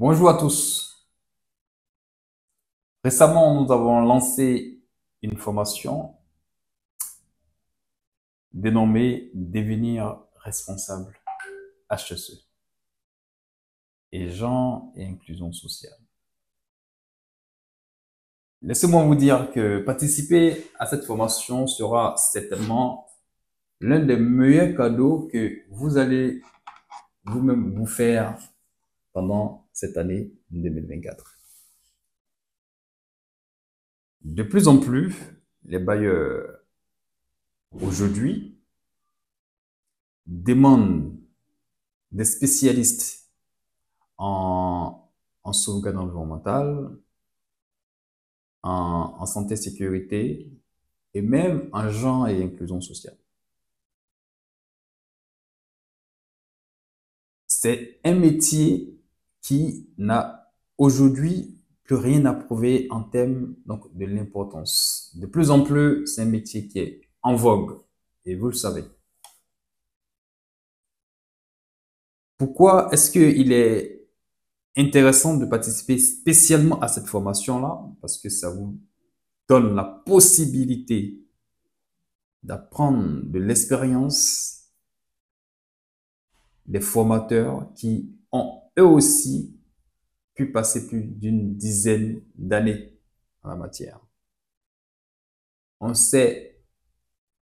Bonjour à tous. Récemment, nous avons lancé une formation dénommée Devenir responsable HSE et genre et inclusion sociale. Laissez-moi vous dire que participer à cette formation sera certainement l'un des meilleurs cadeaux que vous allez vous-même vous faire pendant cette année 2024. De plus en plus, les bailleurs aujourd'hui demandent des spécialistes en sauvegarde environnementale, en santé et sécurité et même en genre et inclusion sociale. C'est un métier qui n'a aujourd'hui plus rien à prouver en termes donc, de l'importance. De plus en plus, c'est un métier qui est en vogue et vous le savez. Pourquoi est-ce qu'il est intéressant de participer spécialement à cette formation-là? Parce que ça vous donne la possibilité d'apprendre de l'expérience des formateurs qui ont eux aussi pu passer plus d'une dizaine d'années en la matière. On sait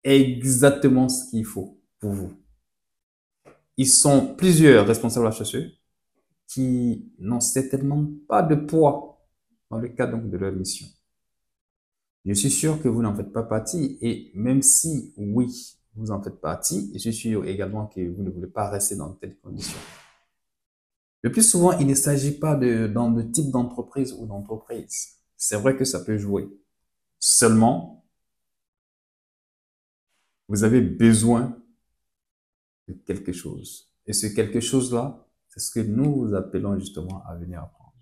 exactement ce qu'il faut pour vous. Ils sont plusieurs responsables HSE qui n'ont certainement pas de poids dans le cadre donc de leur mission. Je suis sûr que vous n'en faites pas partie et même si, oui, vous en faites partie, je suis sûr également que vous ne voulez pas rester dans telles conditions. Le plus souvent, il ne s'agit pas dans le type d'entreprise ou d'entreprise. C'est vrai que ça peut jouer. Seulement, vous avez besoin de quelque chose. Et ce quelque chose-là, c'est ce que nous vous appelons justement à venir apprendre.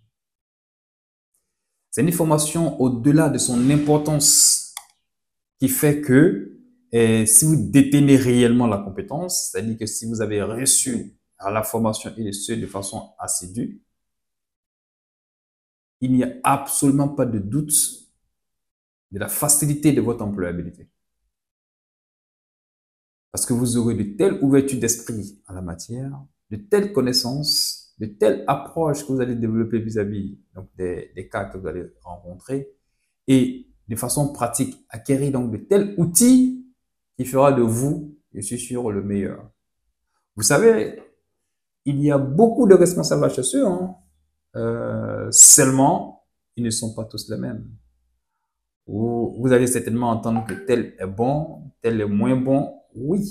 C'est une formation au-delà de son importance qui fait que si vous détenez réellement la compétence, c'est-à-dire que si vous avez reçu la formation et ce de façon assidue, il n'y a absolument pas de doute de la facilité de votre employabilité. Parce que vous aurez de telles ouvertures d'esprit en la matière, de telles connaissances, de telles approches que vous allez développer vis-à-vis donc des cas que vous allez rencontrer et de façon pratique, acquérir donc de tels outils qui fera de vous, je suis sûr, le meilleur. Vous savez, il y a beaucoup de responsables HSE, hein. Seulement, ils ne sont pas tous les mêmes. Vous allez certainement entendre que tel est bon, tel est moins bon. Oui,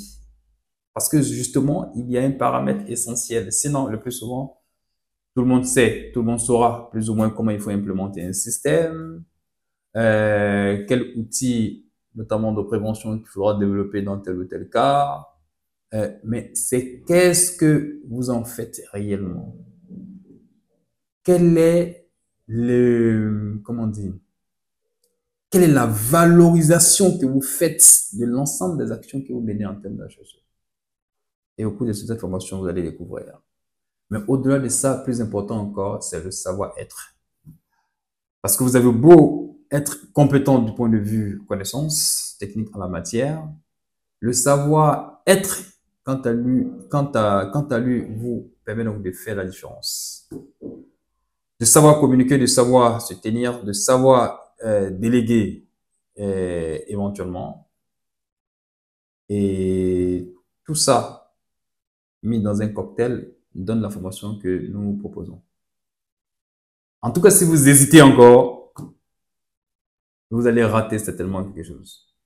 parce que justement, il y a un paramètre essentiel. Sinon, le plus souvent, tout le monde sait, tout le monde saura plus ou moins comment il faut implémenter un système, quel outil, notamment de prévention, il faudra développer dans tel ou tel cas. Mais c'est qu'est-ce que vous en faites réellement? Quel est comment dire, quelle est la valorisation que vous faites de l'ensemble des actions que vous menez en termes d'HSE? Et au cours de cette formation, vous allez découvrir. Mais au-delà de ça, plus important encore, c'est le savoir-être. Parce que vous avez beau être compétent du point de vue connaissance technique en la matière, le savoir-être, quant à lui, vous permet donc de faire la différence. De savoir communiquer, de savoir se tenir, de savoir déléguer éventuellement. Et tout ça, mis dans un cocktail, donne la formation que nous vous proposons. En tout cas, si vous hésitez encore, vous allez rater certainement quelque chose.